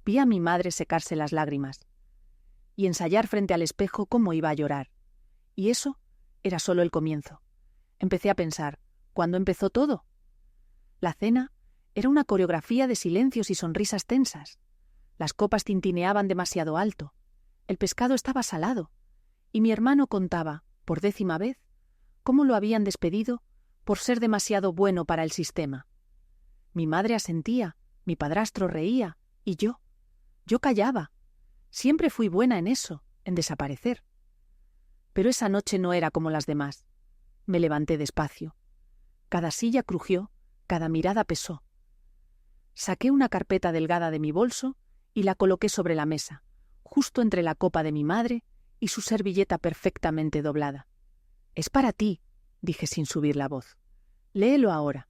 Vi a mi madre secarse las lágrimas y ensayar frente al espejo cómo iba a llorar. Y eso era solo el comienzo. Empecé a pensar, ¿cuándo empezó todo? La cena era una coreografía de silencios y sonrisas tensas. Las copas tintineaban demasiado alto. El pescado estaba salado. Y mi hermano contaba, por 10ª vez, cómo lo habían despedido por ser demasiado bueno para el sistema. Mi madre asentía, mi padrastro reía, y yo callaba. Siempre fui buena en eso, en desaparecer. Pero esa noche no era como las demás. Me levanté despacio. Cada silla crujió, cada mirada pesó. Saqué una carpeta delgada de mi bolso y la coloqué sobre la mesa, justo entre la copa de mi madre y su servilleta perfectamente doblada. «Es para ti», dije sin subir la voz. «Léelo ahora».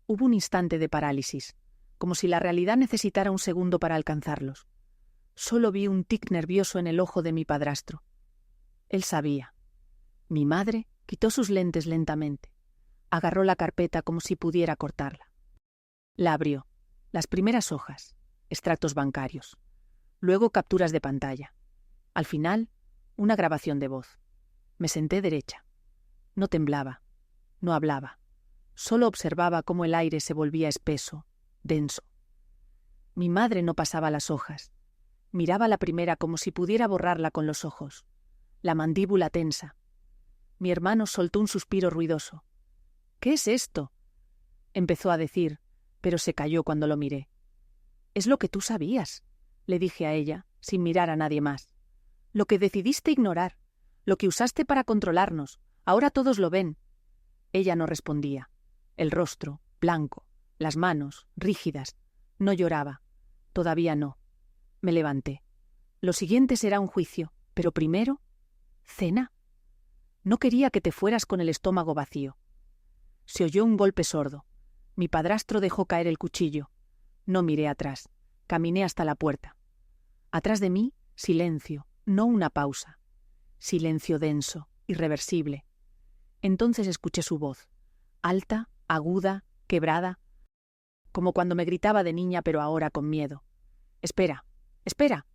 Hubo un instante de parálisis, como si la realidad necesitara un segundo para alcanzarlos. Solo vi un tic nervioso en el ojo de mi padrastro. Él sabía. Mi madre quitó sus lentes lentamente. Agarró la carpeta como si pudiera cortarla. La abrió. Las primeras hojas, extractos bancarios. Luego capturas de pantalla. Al final, una grabación de voz. Me senté derecha. No temblaba. No hablaba. Solo observaba cómo el aire se volvía espeso, denso. Mi madre no pasaba las hojas. Miraba la primera como si pudiera borrarla con los ojos. La mandíbula tensa. Mi hermano soltó un suspiro ruidoso. «¿Qué es esto?», empezó a decir, pero se calló cuando lo miré. «Es lo que tú sabías», le dije a ella, sin mirar a nadie más. «Lo que decidiste ignorar, lo que usaste para controlarnos. Ahora todos lo ven». Ella no respondía. El rostro, blanco, las manos, rígidas. No lloraba. Todavía no. Me levanté. Lo siguiente será un juicio, pero primero, ¿cena? No quería que te fueras con el estómago vacío. Se oyó un golpe sordo. Mi padrastro dejó caer el cuchillo. No miré atrás. Caminé hasta la puerta. Atrás de mí, silencio, no una pausa. Silencio denso, irreversible. Entonces escuché su voz, alta, aguda, quebrada, como cuando me gritaba de niña, pero ahora con miedo. «Espera, espera».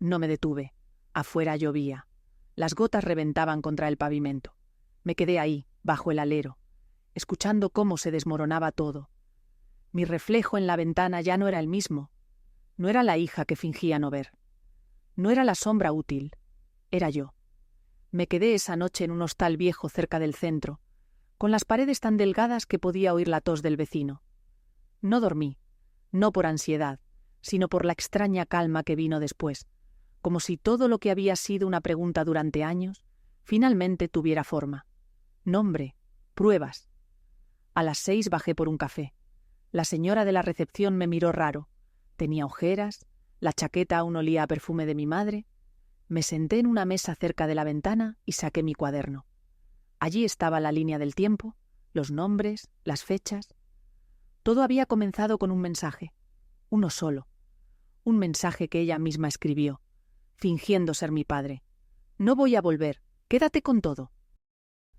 No me detuve. Afuera llovía. Las gotas reventaban contra el pavimento. Me quedé ahí, bajo el alero, escuchando cómo se desmoronaba todo. Mi reflejo en la ventana ya no era el mismo. No era la hija que fingía no ver. No era la sombra útil. Era yo. Me quedé esa noche en un hostal viejo cerca del centro, con las paredes tan delgadas que podía oír la tos del vecino. No dormí, no por ansiedad, sino por la extraña calma que vino después, como si todo lo que había sido una pregunta durante años, finalmente tuviera forma. Nombre, pruebas. A las 6 bajé por un café. La señora de la recepción me miró raro. Tenía ojeras, la chaqueta aún olía a perfume de mi madre. Me senté en una mesa cerca de la ventana y saqué mi cuaderno. Allí estaba la línea del tiempo, los nombres, las fechas. Todo había comenzado con un mensaje, uno solo. Un mensaje que ella misma escribió, fingiendo ser mi padre. «No voy a volver, quédate con todo».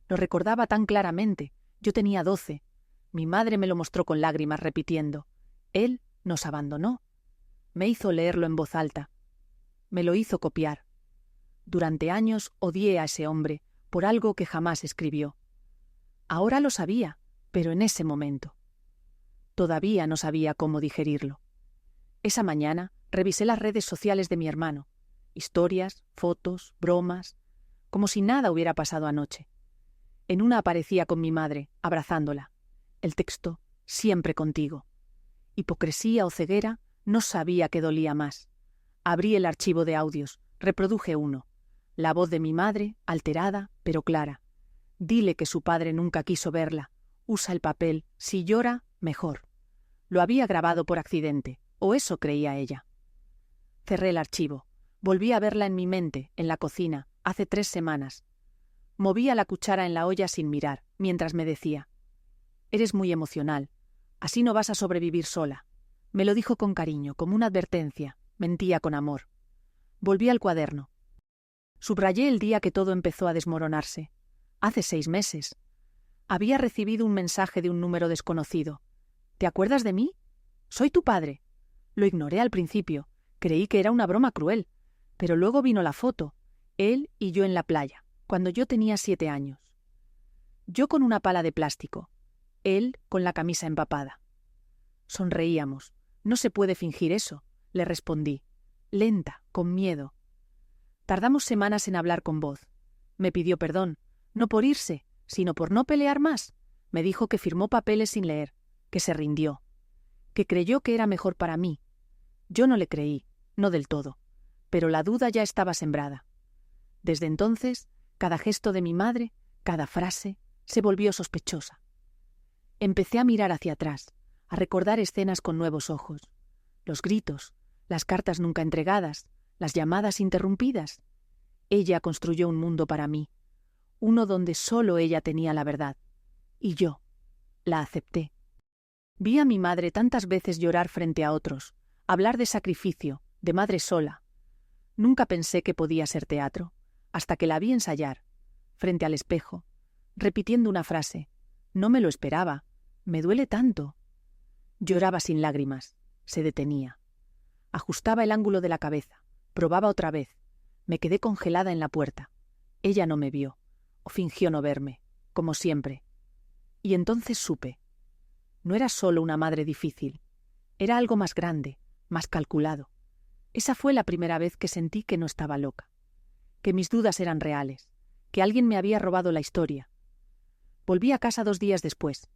Lo recordaba tan claramente. Yo tenía 12. Mi madre me lo mostró con lágrimas, repitiendo: «Él nos abandonó». Me hizo leerlo en voz alta. Me lo hizo copiar. Durante años odié a ese hombre por algo que jamás escribió. Ahora lo sabía, pero en ese momento. Todavía no sabía cómo digerirlo. Esa mañana revisé las redes sociales de mi hermano. Historias, fotos, bromas, como si nada hubiera pasado anoche. En una aparecía con mi madre, abrazándola. El texto: «Siempre contigo». Hipocresía o ceguera, no sabía qué dolía más. Abrí el archivo de audios, reproduje uno. La voz de mi madre, alterada, pero clara. «Dile que su padre nunca quiso verla. Usa el papel. Si llora, mejor». Lo había grabado por accidente, o eso creía ella. Cerré el archivo. Volví a verla en mi mente, en la cocina, hace 3 semanas. Movía la cuchara en la olla sin mirar, mientras me decía: «Eres muy emocional. Así no vas a sobrevivir sola». Me lo dijo con cariño, como una advertencia. Mentía con amor. Volví al cuaderno. Subrayé el día que todo empezó a desmoronarse. Hace 6 meses. Había recibido un mensaje de un número desconocido. «¿Te acuerdas de mí? Soy tu padre». Lo ignoré al principio, creí que era una broma cruel, pero luego vino la foto, él y yo en la playa, cuando yo tenía 7 años. Yo con una pala de plástico, él con la camisa empapada. Sonreíamos. No se puede fingir eso, le respondí, lenta, con miedo. Tardamos semanas en hablar con voz. Me pidió perdón, no por irse, sino por no pelear más. Me dijo que firmó papeles sin leer, que se rindió, que creyó que era mejor para mí. Yo no le creí, no del todo, pero la duda ya estaba sembrada. Desde entonces, cada gesto de mi madre, cada frase, se volvió sospechosa. Empecé a mirar hacia atrás, a recordar escenas con nuevos ojos. Los gritos, las cartas nunca entregadas, las llamadas interrumpidas. Ella construyó un mundo para mí, uno donde solo ella tenía la verdad. Y yo la acepté. Vi a mi madre tantas veces llorar frente a otros, hablar de sacrificio, de madre sola. Nunca pensé que podía ser teatro, hasta que la vi ensayar, frente al espejo, repitiendo una frase. No me lo esperaba. Me duele tanto. Lloraba sin lágrimas. Se detenía. Ajustaba el ángulo de la cabeza. Probaba otra vez. Me quedé congelada en la puerta. Ella no me vio, o fingió no verme, como siempre. Y entonces supe. No era solo una madre difícil. Era algo más grande, más calculado. Esa fue la primera vez que sentí que no estaba loca. Que mis dudas eran reales. Que alguien me había robado la historia. Volví a casa 2 días después.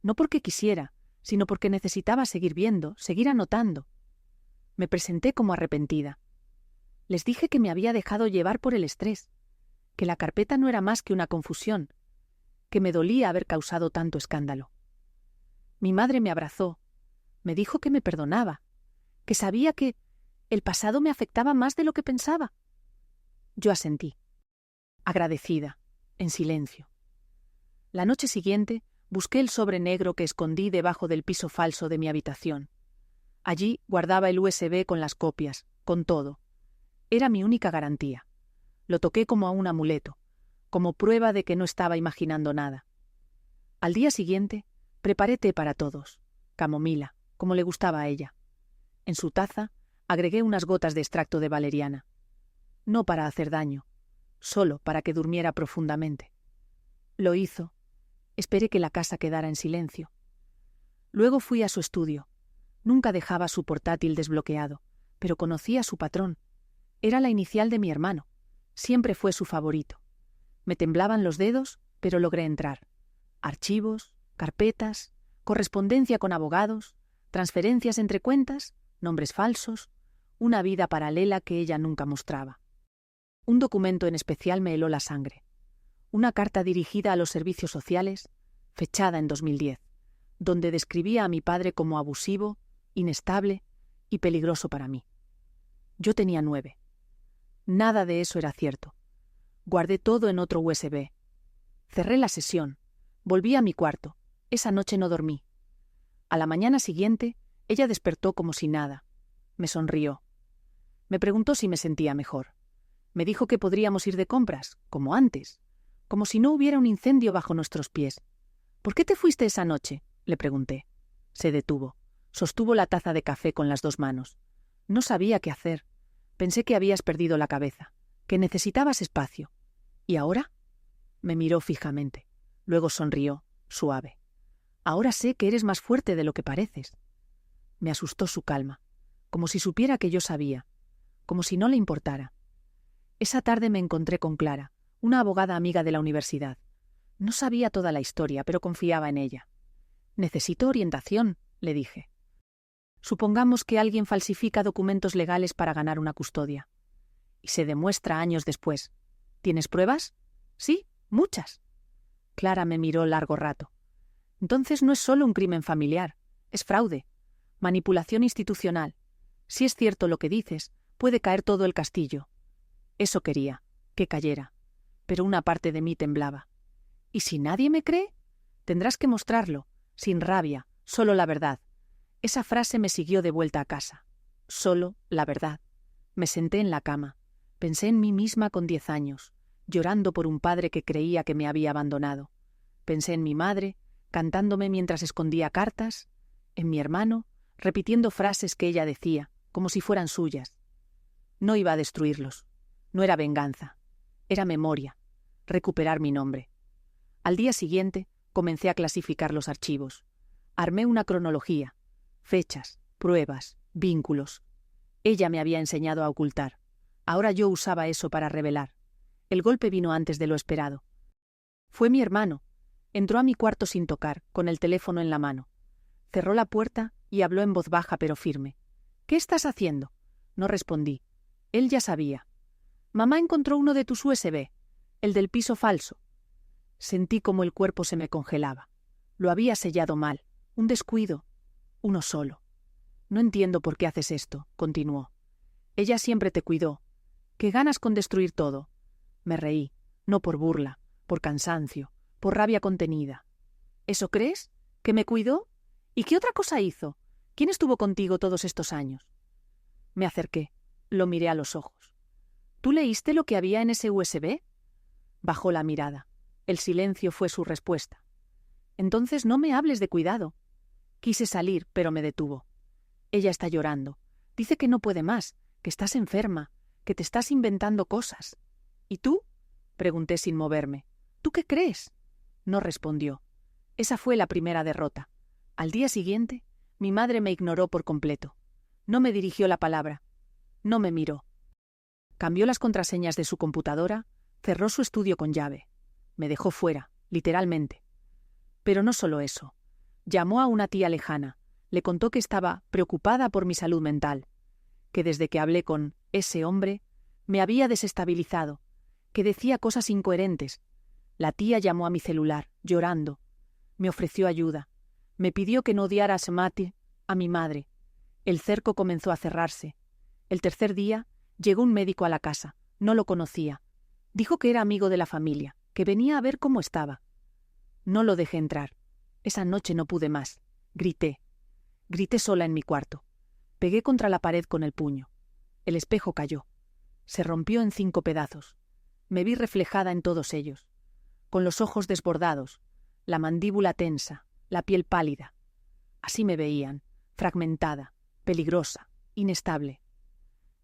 No porque quisiera, sino porque necesitaba seguir viendo, seguir anotando. Me presenté como arrepentida. Les dije que me había dejado llevar por el estrés, que la carpeta no era más que una confusión, que me dolía haber causado tanto escándalo. Mi madre me abrazó, me dijo que me perdonaba, que sabía que el pasado me afectaba más de lo que pensaba. Yo asentí, agradecida, en silencio. La noche siguiente busqué el sobre negro que escondí debajo del piso falso de mi habitación. Allí guardaba el USB con las copias, con todo. Era mi única garantía. Lo toqué como a un amuleto, como prueba de que no estaba imaginando nada. Al día siguiente, preparé té para todos, camomila, como le gustaba a ella. En su taza, agregué unas gotas de extracto de valeriana. No para hacer daño, solo para que durmiera profundamente. Lo hizo. Esperé que la casa quedara en silencio. Luego fui a su estudio. Nunca dejaba su portátil desbloqueado, pero conocía a su patrón. Era la inicial de mi hermano. Siempre fue su favorito. Me temblaban los dedos, pero logré entrar. Archivos, carpetas, correspondencia con abogados, transferencias entre cuentas, nombres falsos, una vida paralela que ella nunca mostraba. Un documento en especial me heló la sangre. Una carta dirigida a los servicios sociales, fechada en 2010, donde describía a mi padre como abusivo, inestable y peligroso para mí. Yo tenía 9. Nada de eso era cierto. Guardé todo en otro USB. Cerré la sesión. Volví a mi cuarto. Esa noche no dormí. A la mañana siguiente, ella despertó como si nada. Me sonrió. Me preguntó si me sentía mejor. Me dijo que podríamos ir de compras, como antes, como si no hubiera un incendio bajo nuestros pies. ¿Por qué te fuiste esa noche?, le pregunté. Se detuvo. Sostuvo la taza de café con las 2 manos. No sabía qué hacer. Pensé que habías perdido la cabeza, que necesitabas espacio. ¿Y ahora? Me miró fijamente. Luego sonrió, suave. Ahora sé que eres más fuerte de lo que pareces. Me asustó su calma, como si supiera que yo sabía, como si no le importara. Esa tarde me encontré con Clara, una abogada amiga de la universidad. No sabía toda la historia, pero confiaba en ella. Necesito orientación, le dije. Supongamos que alguien falsifica documentos legales para ganar una custodia. Y se demuestra años después. ¿Tienes pruebas? Sí, muchas. Clara me miró largo rato. Entonces no es solo un crimen familiar, es fraude, manipulación institucional. Si es cierto lo que dices, puede caer todo el castillo. Eso quería, que cayera. Pero una parte de mí temblaba. ¿Y si nadie me cree? Tendrás que mostrarlo, sin rabia, solo la verdad. Esa frase me siguió de vuelta a casa. Solo la verdad. Me senté en la cama. Pensé en mí misma con 10 años, llorando por un padre que creía que me había abandonado. Pensé en mi madre, cantándome mientras escondía cartas, en mi hermano, repitiendo frases que ella decía, como si fueran suyas. No iba a destruirlos. No era venganza. Era memoria. Recuperar mi nombre. Al día siguiente, comencé a clasificar los archivos. Armé una cronología. Fechas, pruebas, vínculos. Ella me había enseñado a ocultar. Ahora yo usaba eso para revelar. El golpe vino antes de lo esperado. Fue mi hermano. Entró a mi cuarto sin tocar, con el teléfono en la mano. Cerró la puerta y habló en voz baja pero firme. «¿Qué estás haciendo?» No respondí. Él ya sabía. «Mamá encontró uno de tus USB, el del piso falso». Sentí como el cuerpo se me congelaba. Lo había sellado mal. Un descuido. Uno solo. «No entiendo por qué haces esto», continuó. «Ella siempre te cuidó. ¿Qué ganas con destruir todo?» Me reí, no por burla, por cansancio, por rabia contenida. ¿Eso crees? ¿Que me cuidó? ¿Y qué otra cosa hizo? ¿Quién estuvo contigo todos estos años? Me acerqué, lo miré a los ojos. ¿Tú leíste lo que había en ese USB? Bajó la mirada. El silencio fue su respuesta. Entonces no me hables de cuidado. Quise salir, pero me detuvo. Ella está llorando. Dice que no puede más, que estás enferma, que te estás inventando cosas. ¿Y tú? Pregunté sin moverme. ¿Tú qué crees? No respondió. Esa fue la primera derrota. Al día siguiente, mi madre me ignoró por completo. No me dirigió la palabra. No me miró. Cambió las contraseñas de su computadora, cerró su estudio con llave. Me dejó fuera, literalmente. Pero no solo eso. Llamó a una tía lejana. Le contó que estaba preocupada por mi salud mental, que desde que hablé con ese hombre me había desestabilizado, que decía cosas incoherentes. La tía llamó a mi celular, llorando. Me ofreció ayuda. Me pidió que no odiara a Smati, a mi madre. El cerco comenzó a cerrarse. El tercer día llegó un médico a la casa. No lo conocía. Dijo que era amigo de la familia, que venía a ver cómo estaba. No lo dejé entrar. Esa noche no pude más. Grité. Grité sola en mi cuarto. Pegué contra la pared con el puño. El espejo cayó. Se rompió en 5 pedazos. Me vi reflejada en todos ellos, con los ojos desbordados, la mandíbula tensa, la piel pálida. Así me veían, fragmentada, peligrosa, inestable.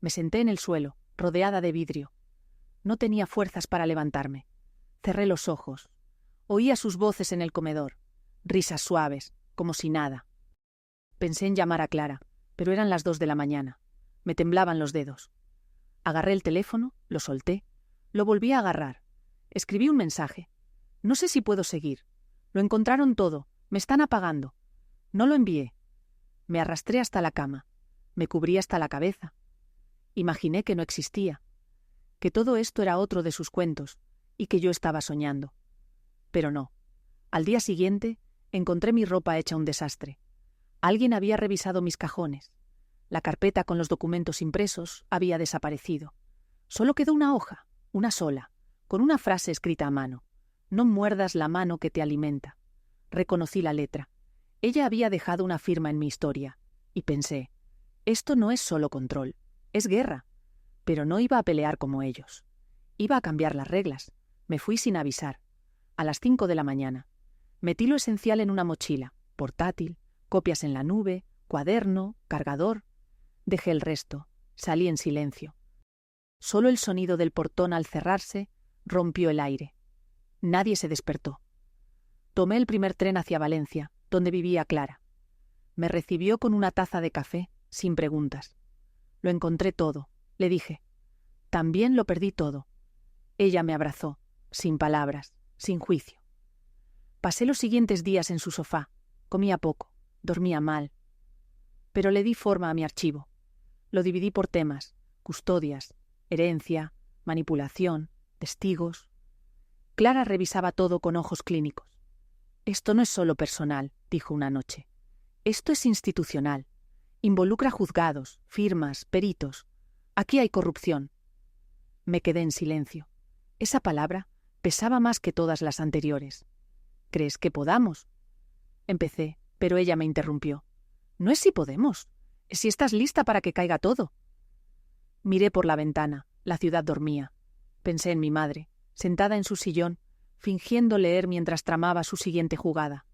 Me senté en el suelo, rodeada de vidrio. No tenía fuerzas para levantarme. Cerré los ojos. Oía sus voces en el comedor, risas suaves, como si nada. Pensé en llamar a Clara, pero eran las 2 de la mañana. Me temblaban los dedos. Agarré el teléfono, lo solté, lo volví a agarrar. Escribí un mensaje. No sé si puedo seguir. Lo encontraron todo. Me están apagando. No lo envié. Me arrastré hasta la cama. Me cubrí hasta la cabeza. Imaginé que no existía, que todo esto era otro de sus cuentos y que yo estaba soñando. Pero no. Al día siguiente encontré mi ropa hecha un desastre. Alguien había revisado mis cajones. La carpeta con los documentos impresos había desaparecido. Solo quedó una hoja, una sola, con una frase escrita a mano. No muerdas la mano que te alimenta. Reconocí la letra. Ella había dejado una firma en mi historia. Y pensé, esto no es solo control, es guerra. Pero no iba a pelear como ellos. Iba a cambiar las reglas. Me fui sin avisar. A las 5 de la mañana. Metí lo esencial en una mochila, portátil, copias en la nube, cuaderno, cargador. Dejé el resto. Salí en silencio. Solo el sonido del portón al cerrarse rompió el aire. Nadie se despertó. Tomé el primer tren hacia Valencia, donde vivía Clara. Me recibió con una taza de café, sin preguntas. Lo encontré todo, le dije. También lo perdí todo. Ella me abrazó, sin palabras, sin juicio. Pasé los siguientes días en su sofá. Comía poco, dormía mal. Pero le di forma a mi archivo. Lo dividí por temas: custodias, herencia, manipulación, testigos. Clara revisaba todo con ojos clínicos. Esto no es solo personal, dijo una noche. Esto es institucional. Involucra juzgados, firmas, peritos. Aquí hay corrupción. Me quedé en silencio. Esa palabra pesaba más que todas las anteriores. ¿Crees que podamos? Empecé, pero ella me interrumpió. No es si podemos, es si estás lista para que caiga todo. Miré por la ventana. La ciudad dormía. Pensé en mi madre, sentada en su sillón, fingiendo leer mientras tramaba su siguiente jugada.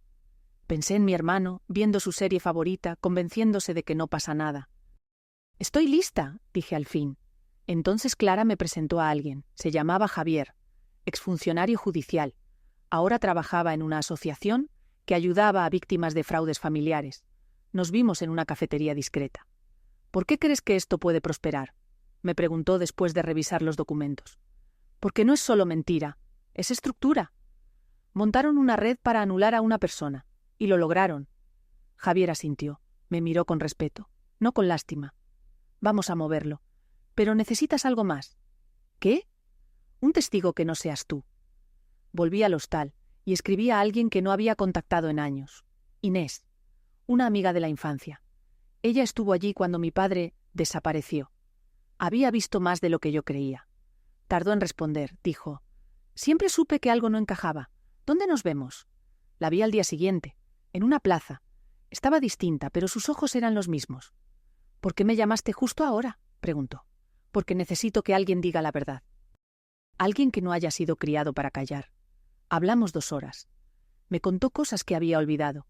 Pensé en mi hermano, viendo su serie favorita, convenciéndose de que no pasa nada. «Estoy lista», dije al fin. Entonces Clara me presentó a alguien. Se llamaba Javier, exfuncionario judicial. Ahora trabajaba en una asociación que ayudaba a víctimas de fraudes familiares. Nos vimos en una cafetería discreta. «¿Por qué crees que esto puede prosperar?», me preguntó después de revisar los documentos. «Porque no es solo mentira, es estructura. Montaron una red para anular a una persona, y lo lograron». Javier asintió. Me miró con respeto, no con lástima. «Vamos a moverlo. Pero necesitas algo más». «¿Qué?». «Un testigo que no seas tú». Volví al hostal y escribí a alguien que no había contactado en años. Inés, una amiga de la infancia. Ella estuvo allí cuando mi padre desapareció. Había visto más de lo que yo creía. Tardó en responder. Dijo: «Siempre supe que algo no encajaba. ¿Dónde nos vemos?». La vi al día siguiente, en una plaza. Estaba distinta, pero sus ojos eran los mismos. «¿Por qué me llamaste justo ahora?», preguntó. «Porque necesito que alguien diga la verdad. Alguien que no haya sido criado para callar». Hablamos 2 horas. Me contó cosas que había olvidado.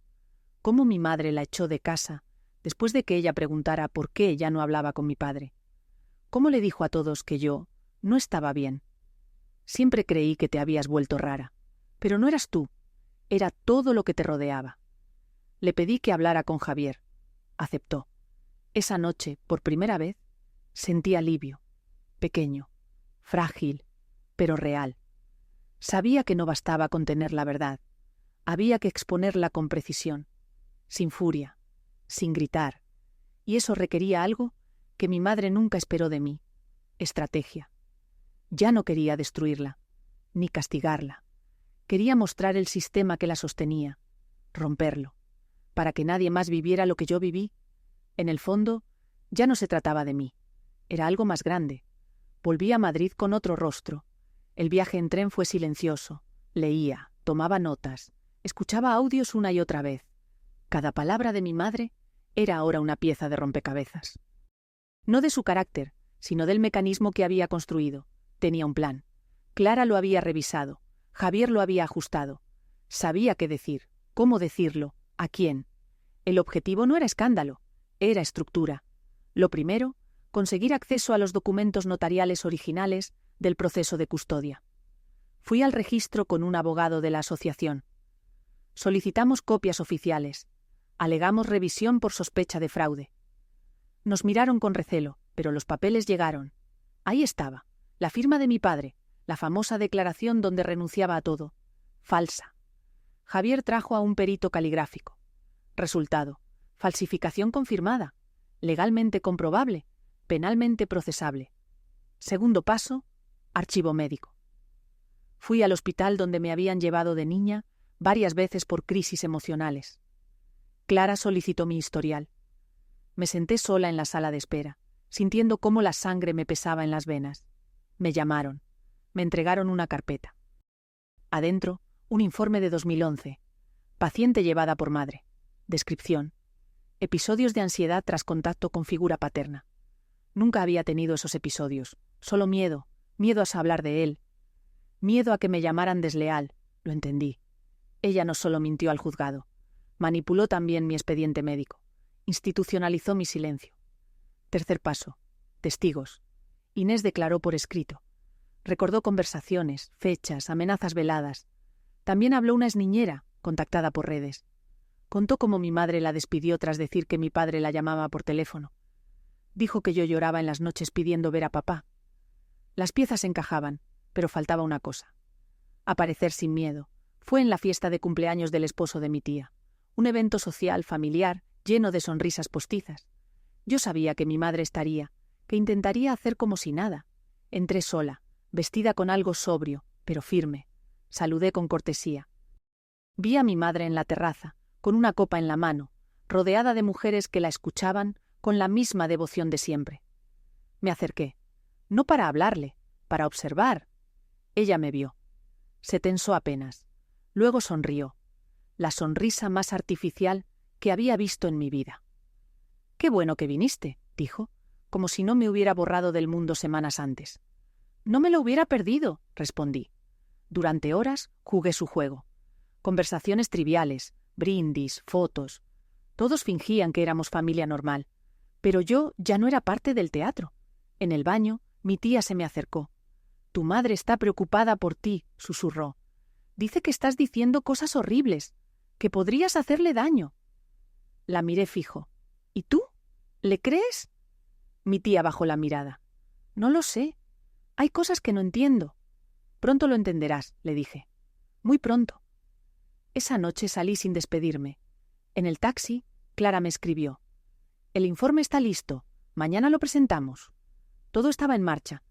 Cómo mi madre la echó de casa, después de que ella preguntara por qué ya no hablaba con mi padre. Cómo le dijo a todos que yo no estaba bien. «Siempre creí que te habías vuelto rara. Pero no eras tú, era todo lo que te rodeaba». Le pedí que hablara con Javier. Aceptó. Esa noche, por primera vez, sentí alivio. Pequeño, frágil, pero real. Sabía que no bastaba con tener la verdad. Había que exponerla con precisión, sin furia, sin gritar. Y eso requería algo que mi madre nunca esperó de mí: estrategia. Ya no quería destruirla, ni castigarla. Quería mostrar el sistema que la sostenía, romperlo, para que nadie más viviera lo que yo viví. En el fondo, ya no se trataba de mí. Era algo más grande. Volví a Madrid con otro rostro. El viaje en tren fue silencioso. Leía, tomaba notas, escuchaba audios una y otra vez. Cada palabra de mi madre era ahora una pieza de rompecabezas. No de su carácter, sino del mecanismo que había construido. Tenía un plan. Clara lo había revisado. Javier lo había ajustado. Sabía qué decir, cómo decirlo, a quién. El objetivo no era escándalo, era estructura. Lo primero, conseguir acceso a los documentos notariales originales del proceso de custodia. Fui al registro con un abogado de la asociación. Solicitamos copias oficiales. Alegamos revisión por sospecha de fraude. Nos miraron con recelo, pero los papeles llegaron. Ahí estaba, la firma de mi padre, la famosa declaración donde renunciaba a todo. Falsa. Javier trajo a un perito caligráfico. Resultado: falsificación confirmada, legalmente comprobable, penalmente procesable. Segundo paso: archivo médico. Fui al hospital donde me habían llevado de niña varias veces por crisis emocionales. Clara solicitó mi historial. Me senté sola en la sala de espera, sintiendo cómo la sangre me pesaba en las venas. Me llamaron. Me entregaron una carpeta. Adentro, un informe de 2011. Paciente llevada por madre. Descripción: episodios de ansiedad tras contacto con figura paterna. Nunca había tenido esos episodios. Solo miedo. Miedo a hablar de él. Miedo a que me llamaran desleal. Lo entendí. Ella no solo mintió al juzgado. Manipuló también mi expediente médico. Institucionalizó mi silencio. Tercer paso: testigos. Inés declaró por escrito. Recordó conversaciones, fechas, amenazas veladas. También habló una exniñera, contactada por redes. Contó cómo mi madre la despidió tras decir que mi padre la llamaba por teléfono. Dijo que yo lloraba en las noches pidiendo ver a papá. Las piezas encajaban, pero faltaba una cosa: aparecer sin miedo. Fue en la fiesta de cumpleaños del esposo de mi tía. Un evento social, familiar, lleno de sonrisas postizas. Yo sabía que mi madre estaría, que intentaría hacer como si nada. Entré sola, vestida con algo sobrio, pero firme. Saludé con cortesía. Vi a mi madre en la terraza, con una copa en la mano, rodeada de mujeres que la escuchaban con la misma devoción de siempre. Me acerqué, no para hablarle, para observar. Ella me vio. Se tensó apenas. Luego sonrió, la sonrisa más artificial que había visto en mi vida. «Qué bueno que viniste», dijo, como si no me hubiera borrado del mundo semanas antes. «No me lo hubiera perdido», respondí. Durante horas jugué su juego. Conversaciones triviales, brindis, fotos. Todos fingían que éramos familia normal. Pero yo ya no era parte del teatro. En el baño, mi tía se me acercó. «Tu madre está preocupada por ti», susurró. «Dice que estás diciendo cosas horribles, que podrías hacerle daño». La miré fijo. «¿Y tú? ¿Le crees?» Mi tía bajó la mirada. «No lo sé. Hay cosas que no entiendo». «Pronto lo entenderás», le dije. «Muy pronto». Esa noche salí sin despedirme. En el taxi, Clara me escribió. «El informe está listo. Mañana lo presentamos». Todo estaba en marcha.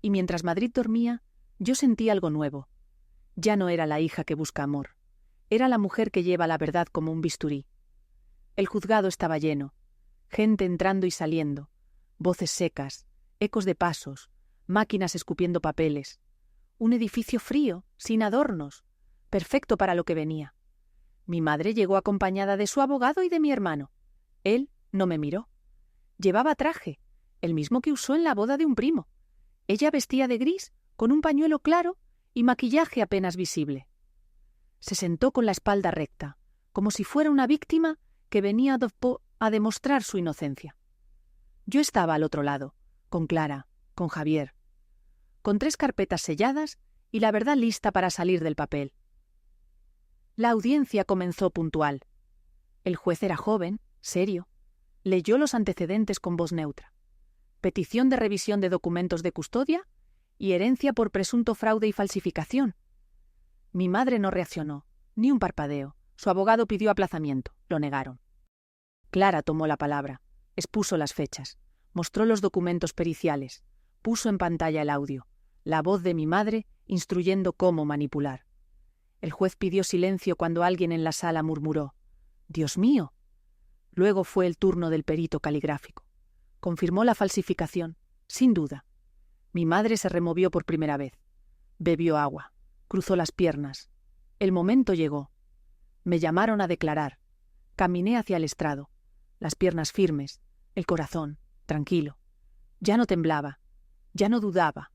Y mientras Madrid dormía, yo sentí algo nuevo. Ya no era la hija que busca amor. Era la mujer que lleva la verdad como un bisturí. El juzgado estaba lleno. Gente entrando y saliendo. Voces secas, ecos de pasos, máquinas escupiendo papeles. Un edificio frío, sin adornos, perfecto para lo que venía. Mi madre llegó acompañada de su abogado y de mi hermano. Él no me miró. Llevaba traje, el mismo que usó en la boda de un primo. Ella vestía de gris, con un pañuelo claro y maquillaje apenas visible. Se sentó con la espalda recta, como si fuera una víctima que venía a demostrar su inocencia. Yo estaba al otro lado, con Clara, con Javier, con 3 carpetas selladas y la verdad lista para salir del papel. La audiencia comenzó puntual. El juez era joven, serio. Leyó los antecedentes con voz neutra. Petición de revisión de documentos de custodia y herencia por presunto fraude y falsificación. Mi madre no reaccionó, ni un parpadeo. Su abogado pidió aplazamiento. Lo negaron. Clara tomó la palabra, expuso las fechas, mostró los documentos periciales, puso en pantalla el audio, la voz de mi madre instruyendo cómo manipular. El juez pidió silencio cuando alguien en la sala murmuró: «¡Dios mío!». Luego fue el turno del perito caligráfico. Confirmó la falsificación, sin duda. Mi madre se removió por primera vez. Bebió agua, cruzó las piernas. El momento llegó. Me llamaron a declarar. Caminé hacia el estrado, las piernas firmes, el corazón tranquilo. Ya no temblaba, ya no dudaba.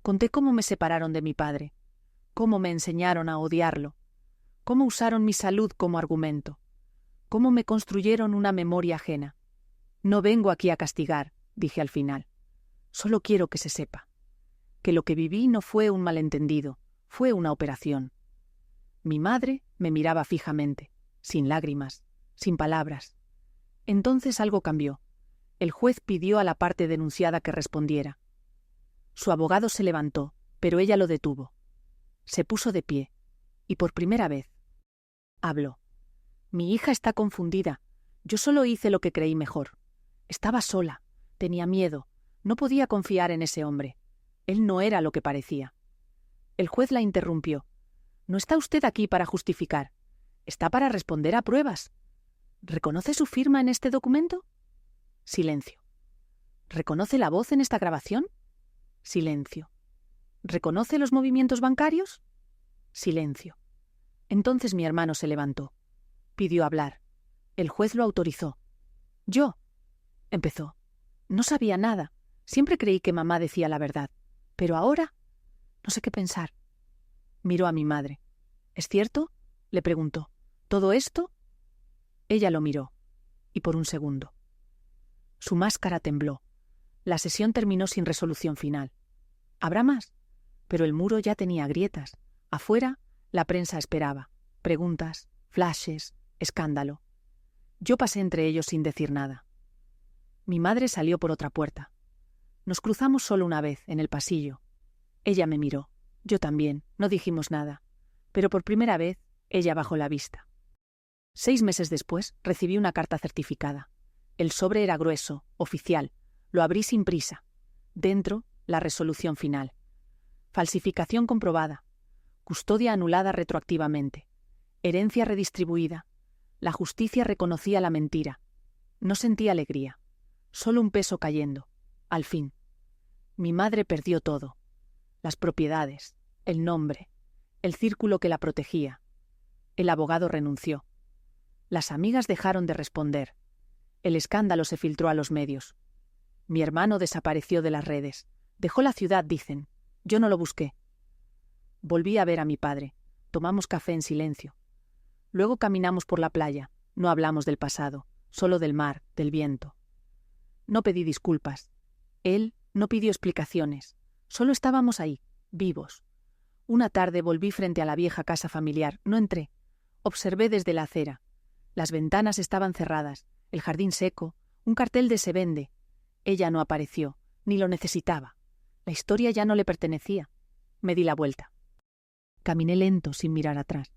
Conté cómo me separaron de mi padre, cómo me enseñaron a odiarlo, cómo usaron mi salud como argumento, cómo me construyeron una memoria ajena. «No vengo aquí a castigar», dije al final. «Solo quiero que se sepa que lo que viví no fue un malentendido, fue una operación». Mi madre me miraba fijamente, sin lágrimas, sin palabras. Entonces algo cambió. El juez pidió a la parte denunciada que respondiera. Su abogado se levantó, pero ella lo detuvo. Se puso de pie, y por primera vez habló. «Mi hija está confundida. Yo solo hice lo que creí mejor. Estaba sola, tenía miedo, no podía confiar en ese hombre. Él no era lo que parecía». El juez la interrumpió. «No está usted aquí para justificar. Está para responder a pruebas. ¿Reconoce su firma en este documento?». Silencio. ¿Reconoce la voz en esta grabación? Silencio. ¿Reconoce los movimientos bancarios? Silencio. Entonces mi hermano se levantó. Pidió hablar. El juez lo autorizó. «Yo», empezó. «No sabía nada. Siempre creí que mamá decía la verdad. Pero ahora no sé qué pensar». Miró a mi madre. «¿Es cierto?», le preguntó. «¿Todo esto?». Ella lo miró. Y por un segundo. Su máscara tembló. La sesión terminó sin resolución final. ¿Habrá más? Pero el muro ya tenía grietas. Afuera, la prensa esperaba. Preguntas, flashes, escándalo. Yo pasé entre ellos sin decir nada. Mi madre salió por otra puerta. Nos cruzamos solo una vez, en el pasillo. Ella me miró. Yo también. No dijimos nada. Pero por primera vez, ella bajó la vista. 6 meses después, recibí una carta certificada. El sobre era grueso, oficial. Lo abrí sin prisa. Dentro, la resolución final. Falsificación comprobada. Custodia anulada retroactivamente. Herencia redistribuida. La justicia reconocía la mentira. No sentí alegría. Solo un peso cayendo. Al fin. Mi madre perdió todo. Las propiedades, el nombre, el círculo que la protegía. El abogado renunció. Las amigas dejaron de responder. El escándalo se filtró a los medios. Mi hermano desapareció de las redes. Dejó la ciudad, dicen. Yo no lo busqué. Volví a ver a mi padre. Tomamos café en silencio. Luego caminamos por la playa. No hablamos del pasado, solo del mar, del viento. No pedí disculpas. Él no pidió explicaciones. Solo estábamos ahí, vivos. Una tarde volví frente a la vieja casa familiar. No entré. Observé desde la acera. Las ventanas estaban cerradas, el jardín seco, un cartel de se vende. Ella no apareció, ni lo necesitaba. La historia ya no le pertenecía. Me di la vuelta. Caminé lento, sin mirar atrás.